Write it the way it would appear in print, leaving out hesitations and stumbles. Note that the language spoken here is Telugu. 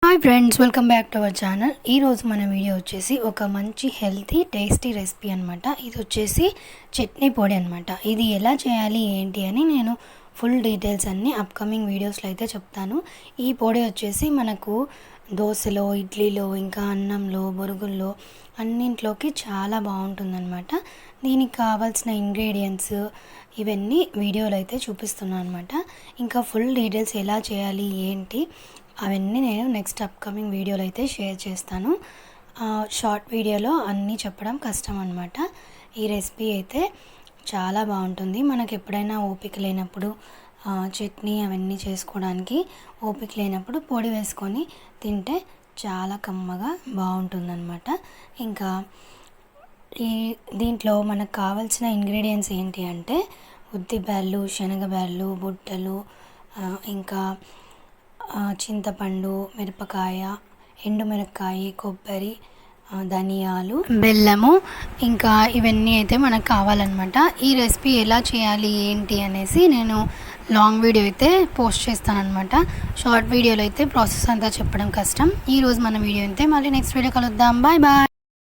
Hi friends, welcome back to our channel. ఈరోజు మన వీడియో వచ్చేసి ఒక మంచి హెల్తీ టేస్టీ రెసిపీ అనమాట. ఇది వచ్చేసి చట్నీ పొడి అనమాట. ఇది ఎలా చేయాలి ఏంటి అని నేను ఫుల్ డీటెయిల్స్ అన్నీ అప్కమింగ్ వీడియోస్లో అయితే చెప్తాను. ఈ పొడి వచ్చేసి మనకు దోశలో, ఇడ్లీలో, ఇంకా అన్నంలో, బొరుగుల్లో అన్నింట్లోకి చాలా బాగుంటుందన్నమాట. దీనికి కావాల్సిన ఇంగ్రీడియంట్స్ ఇవన్నీ వీడియోలో అయితే చూపిస్తున్నాను అనమాట. ఇంకా ఫుల్ డీటెయిల్స్ ఎలా చేయాలి ఏంటి అవన్నీ నేను నెక్స్ట్ అప్కమింగ్ వీడియోలో అయితే షేర్ చేస్తాను. షార్ట్ వీడియోలో అన్నీ చెప్పడం కష్టం అనమాట. ఈ రెసిపీ అయితే చాలా బాగుంటుంది. మనకు ఎప్పుడైనా ఓపిక లేనప్పుడు చట్నీ అవన్నీ చేసుకోవడానికి ఓపిక లేనప్పుడు పొడి వేసుకొని తింటే చాలా కమ్మగా బాగుంటుందన్నమాట. ఇంకా దీంట్లో మనకు కావాల్సిన ఇంగ్రీడియంట్స్ ఏంటి అంటే ఉద్దిబ్యాళ్ళు, శనగబ్యాళ్ళు, బుట్టలు, ఇంకా చింతపండు, మిరపకాయ, ఎండుమిరపకాయ, కొబ్బరి, ధనియాలు, బెల్లము, ఇంకా ఇవన్నీ అయితే మనకు కావాలన్నమాట. ఈ రెసిపీ ఎలా చేయాలి ఏంటి అనేసి నేను లాంగ్ వీడియో అయితే పోస్ట్ చేస్తానన్నమాట. షార్ట్ వీడియోలో అయితే ప్రాసెస్ అంతా చెప్పడం కష్టం. ఈరోజు మన వీడియో అయితే మళ్ళీ నెక్స్ట్ వీడియో కలుద్దాం. Bye bye.